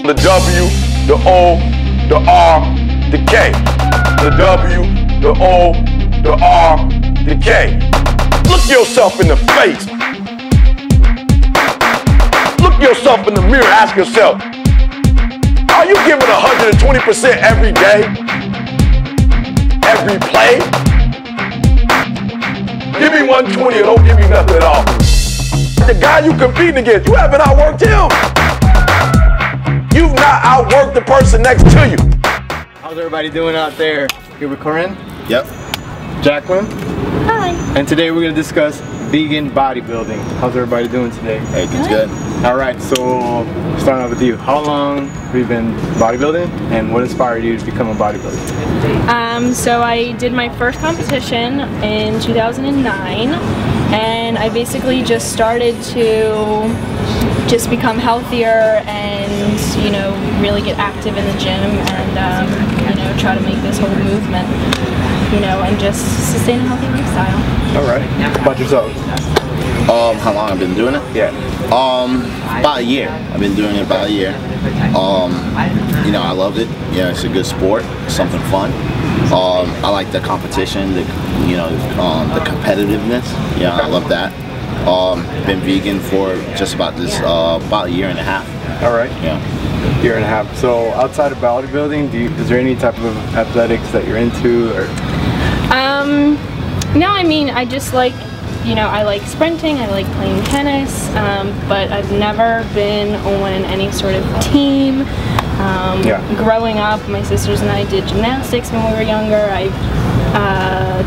The W, the O, the R, the K. The W, the O, the R, the K. Look yourself in the face. Look yourself in the mirror, ask yourself, are you giving 120% every day? Every play? Give me 120 or don't give me nothing at all. The guy you competing against, you haven't outworked him. You've not outworked the person next to you. How's everybody doing out there? Here with Korin. Yep. Jaclyn. Hi. And today we're going to discuss vegan bodybuilding. How's everybody doing today? Hey, it's good. Alright, so starting off with you. How long have you been bodybuilding and what inspired you to become a bodybuilder? So I did my first competition in 2009 and I basically just started to just become healthier and, you know, really get active in the gym and, you know, try to make this whole movement, you know, and just sustain a healthy lifestyle. Alright. How about yourself? How long I've been doing it? Yeah. About a year. I've been doing it about a year. You know, I loved it. Yeah, it's a good sport. It's something fun. I like the competition, the competitiveness. Yeah, I love that. Been vegan for just about a year and a half. All right. Yeah. Year and a half. So outside of bodybuilding, is there any type of athletics that you're into, or? No, I mean, I just like, you know, I like sprinting, I like playing tennis, but I've never been on any sort of team. Growing up, my sisters and I did gymnastics when we were younger. I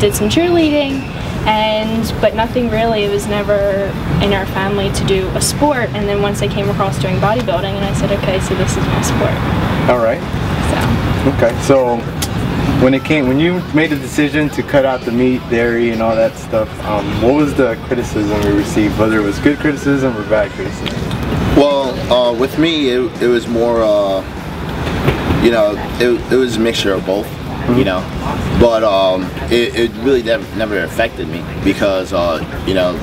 did some cheerleading, but nothing really. It was never in our family to do a sport. And then once I came across doing bodybuilding, and I said, okay, so this is my sport. All right. So. Okay, so when you made the decision to cut out the meat, dairy, and all that stuff, what was the criticism you received? Whether it was good criticism or bad criticism? Well, with me, it was more, you know, it was a mixture of both, you know, but it really never affected me because, you know,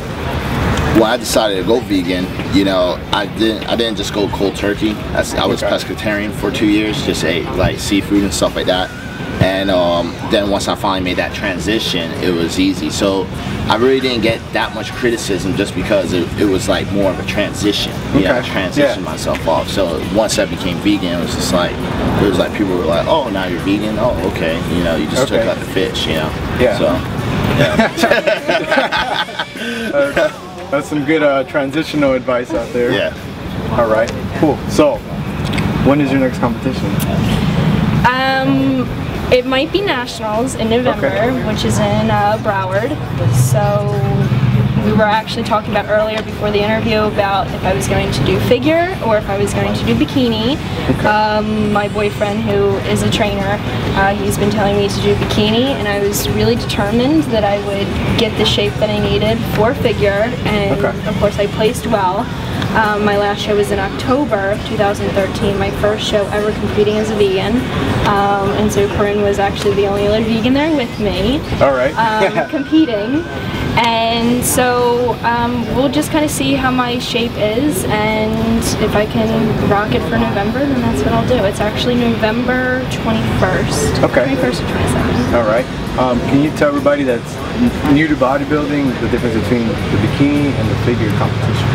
when I decided to go vegan, you know, I didn't just go cold turkey. I was pescatarian for 2 years, just ate like seafood and stuff like that. And then once I finally made that transition, it was easy. So I really didn't get that much criticism just because it was like more of a transition. Yeah, transition myself off. So once I became vegan, it was just like, people were like, oh, now you're vegan? Oh, okay. You know, you just took out the fish, you know? Yeah. So, yeah. That's some good transitional advice out there. Yeah. All right, cool. So, when is your next competition? It might be Nationals in November, which is in Broward. So we were actually talking about earlier before the interview about if I was going to do figure or if I was going to do bikini. My boyfriend, who is a trainer, he's been telling me to do bikini, and I was really determined that I would get the shape that I needed for figure, and of course I placed well. My last show was in October of 2013, my first show ever competing as a vegan, and so Korin was actually the only other vegan there with me. All right. Competing, and so we'll just kind of see how my shape is, and if I can rock it for November, then that's what I'll do. It's actually November 21st. Okay. 21st or 22nd. All right. Can you tell everybody that's new to bodybuilding the difference between the bikini and the figure competition?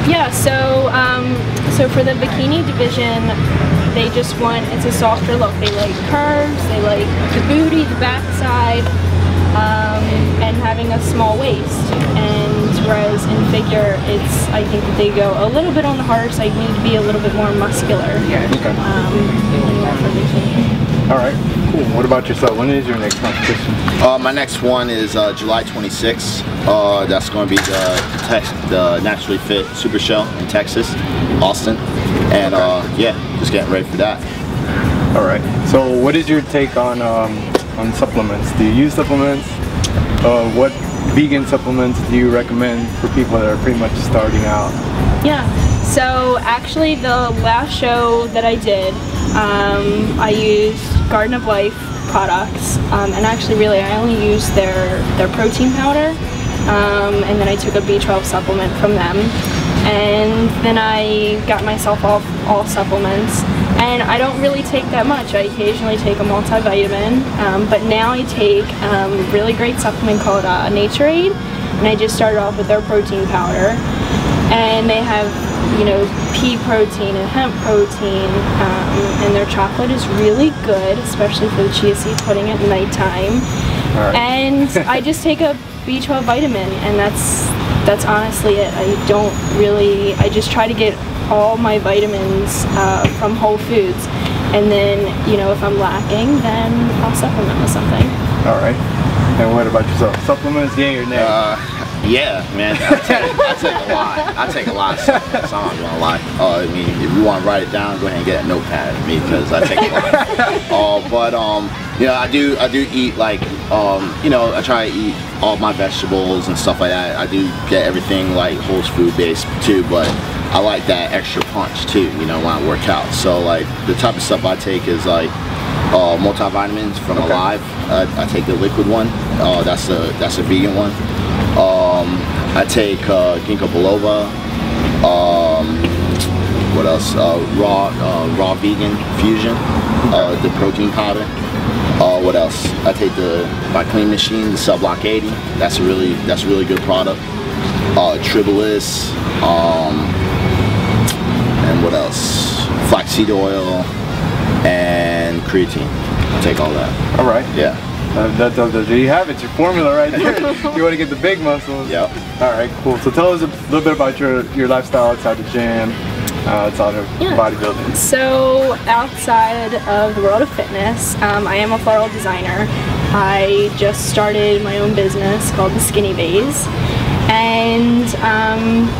Yeah, so for the bikini division, they just want, it's a softer look. They like curves, they like the booty, the backside, and having a small waist. And whereas in figure, I think that they go a little bit on the harder side, need to be a little bit more muscular. For bikini. All right, cool. What about yourself? When is your next competition? My next one is July 26th. That's going to be the Naturally Fit Super Show in Texas, Austin. And yeah, just getting ready for that. All right. So what is your take on supplements? Do you use supplements? What vegan supplements do you recommend for people that are pretty much starting out? Yeah, so actually the last show that I did, I used Garden of Life products, and actually really I only used their protein powder, and then I took a B12 supplement from them, and then I got myself off all supplements, and I don't really take that much. I occasionally take a multivitamin, but now I take a really great supplement called Naturade, and I just started off with their protein powder, and they have, you know, pea protein and hemp protein, and their chocolate is really good, especially for the chia seed pudding at nighttime. Right. And I just take a B12 vitamin, and that's honestly it. I just try to get all my vitamins from Whole Foods, and then, you know, if I'm lacking, then I'll supplement with something. All right. And what about yourself? Supplements, yay or nay? Yeah, man, I take a lot. I take a lot of supplements, I'm not gonna lie. I mean, if you want to write it down, go ahead and get a notepad of me, because I take a lot. But you know, I do eat, like, you know, I try to eat all my vegetables and stuff like that. I do get everything like whole food based too, but I like that extra punch too, you know, when I work out. So like the type of stuff I take is like multivitamins from Alive. I take the liquid one. That's a vegan one. I take ginkgo biloba. What else? Raw vegan fusion. The protein powder. What else? I take the by Clean Machine, the Subblock 80. That's a really good product. Tribulis. And what else? Flaxseed oil and creatine. I take all that. All right. Yeah. There you have it, your formula right there. You want to get the big muscles. Yep. All right, cool. So tell us a little bit about your lifestyle outside the gym, outside of bodybuilding. So outside of the world of fitness, I am a floral designer. I just started my own business called the Skinny Vase, and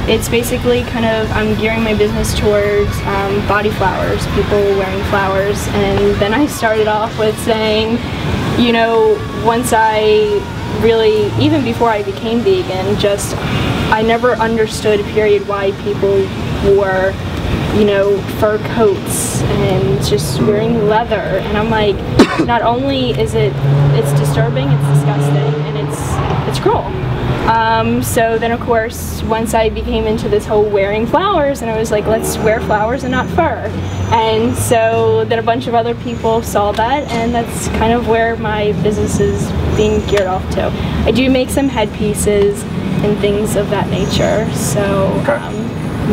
it's basically kind of, I'm gearing my business towards body flowers, people wearing flowers. And then I started off with saying, you know, once I really, even before I became vegan, I never understood, period, why people wore, you know, fur coats and just wearing leather. And I'm like, not only is it's disturbing, it's disgusting, and it's cruel. So then of course, once I became into this whole wearing flowers, and I was like, let's wear flowers and not fur. And so then a bunch of other people saw that, and that's kind of where my business is being geared off to. I do make some headpieces and things of that nature, so I'm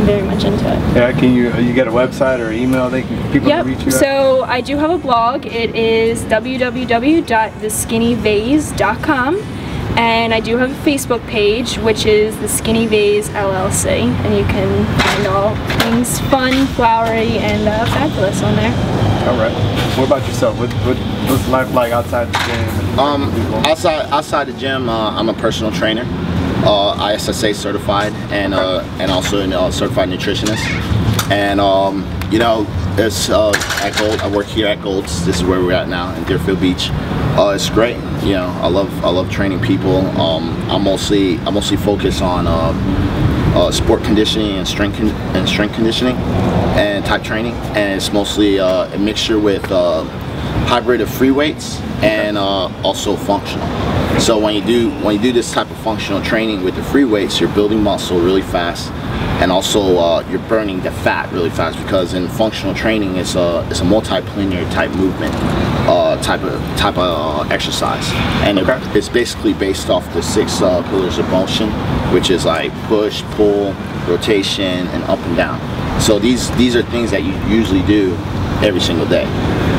very much into it. Yeah, can you get a website or email people can reach you at? So I do have a blog. It is www.theskinnyvase.com. And I do have a Facebook page, which is the Skinny Vase LLC, and you can find all things fun, flowery, and fabulous on there. All right. What about yourself? What's life like outside the gym? Outside the gym, I'm a personal trainer, ISSA certified, and also a certified nutritionist. And you know, it's at Gold. I work here at Gold's. This is where we're at now in Deerfield Beach. It's great. You know, I love training people. I mostly focus on sport conditioning and strength conditioning and type training, and it's mostly a mixture with hybrid of free weights and also functional. So when you do this type of functional training with the free weights, you're building muscle really fast, and also you're burning the fat really fast, because in functional training it's a multi-planar type movement type of exercise, and it's basically based off the 6 pillars of motion, which is like push, pull, rotation, and up and down. So these are things that you usually do every single day.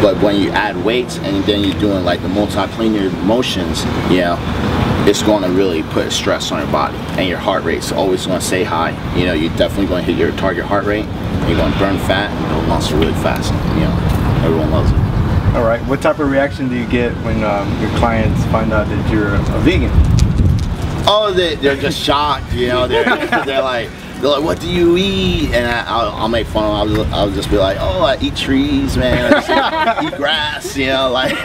But when you add weights and then you're doing like the multi-planar motions, you know, it's going to really put stress on your body, and your heart rate's always going to stay high. You know, you're definitely going to hit your target heart rate, and you're going to burn fat and build muscle really fast. You know, everyone loves it. All right. What type of reaction do you get when your clients find out that you're a vegan? Oh, they're just shocked. You know, they're like, what do you eat? And I'll make fun of them. I'll just be like, oh, I eat trees, man. I just eat grass, you know, like.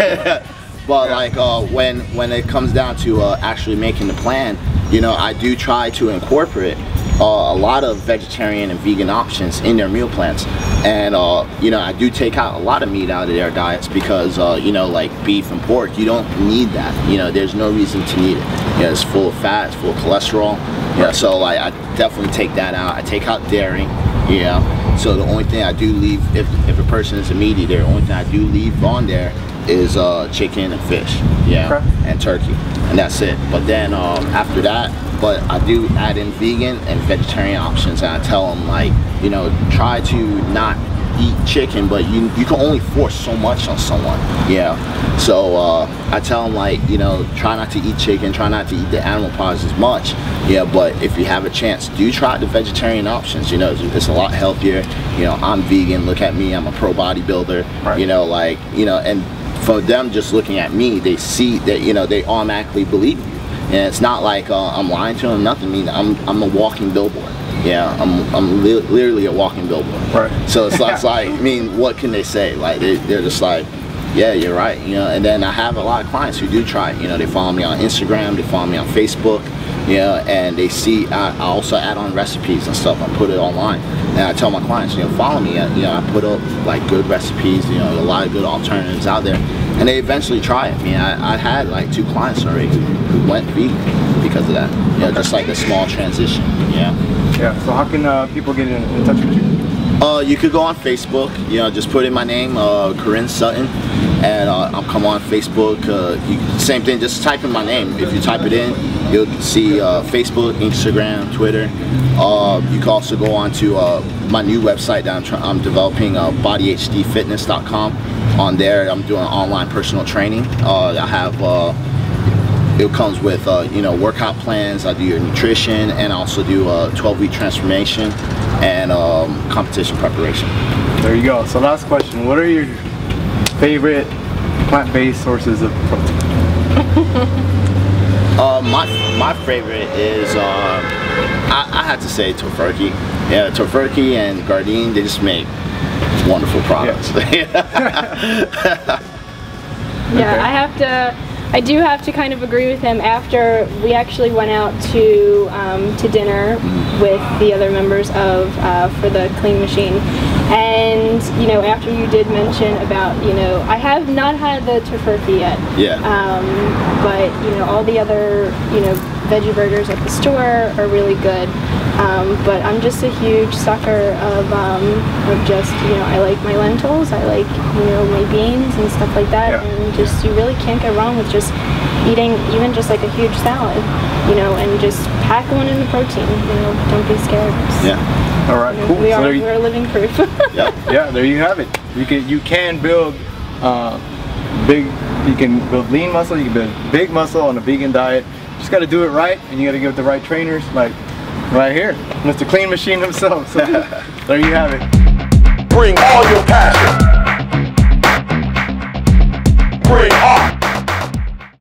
But like when it comes down to actually making the plan, you know, I do try to incorporate a lot of vegetarian and vegan options in their meal plans. And you know, I do take out a lot of meat out of their diets because you know, like beef and pork, you don't need that. You know, there's no reason to need it. You know, it's full of fat, it's full of cholesterol. Yeah, so like I definitely take that out. I take out dairy. Yeah. So the only thing I do leave, if a person is a meat eater, the only thing I do leave on there is chicken and fish, yeah, okay, and turkey, and that's it. But then after that, but I do add in vegan and vegetarian options, and I tell them, like, you know, try to not eat chicken, but you can only force so much on someone, yeah. So I tell them, like, you know, try not to eat chicken, try not to eat the animal products as much, yeah. But if you have a chance, do try the vegetarian options. You know, it's a lot healthier. You know, I'm vegan. Look at me, I'm a pro bodybuilder. Right. You know, like, you know, and for them just looking at me, they see that, you know, they automatically believe you. And it's not like I'm lying to them, nothing. I mean, I'm a walking billboard. Yeah, I'm literally a walking billboard. Right. So it's like, I mean, what can they say? Like, they're just like, yeah, you're right. You know, and then I have a lot of clients who do try it. You know, they follow me on Instagram, they follow me on Facebook, you know, and they see, I also add on recipes and stuff. I put it online. And I tell my clients, you know, follow me. You know, I put up like good recipes, you know, a lot of good alternatives out there. And they eventually try it. I mean, I had like 2 clients already who went vegan because of that. You know, just like a small transition, yeah. Yeah, so how can people get in touch with you? You could go on Facebook, you know, just put in my name, Korin Sutton, and I'll come on Facebook. Same thing, just type in my name. If you type it in, you'll see Facebook, Instagram, Twitter. You can also go on to my new website that I'm developing, bodyhdfitness.com. On there, I'm doing online personal training. I have it comes with you know, workout plans. I do your nutrition, and I also do a 12-week transformation and competition preparation. There you go. So last question, what are your favorite plant-based sources of protein? My favorite is I had to say tofurkey. Yeah, tofurkey and Gardein, they just make wonderful products. Yeah, I do have to kind of agree with him. After we actually went out to dinner with the other members of for the Clean Machine, and you know, after you did mention about, you know, I have not had the tofurkey yet. Yeah. But you know, all the other, you know, veggie burgers at the store are really good. But I'm just a huge sucker of just, you know, I like my lentils, I like, you know, my beans and stuff like that, yeah. And just, you really can't go wrong with just eating even just like a huge salad, you know, and just pack one in the protein, you know, don't be scared. Yeah. All right, you know, cool. We're living proof. Yeah. Yeah, there you have it. You can build you can build lean muscle, you can build big muscle on a vegan diet. You just got to do it right, and you got to give it the right trainers, like right here, Mr. Clean Machine himself. So there you have it. Bring all your passion.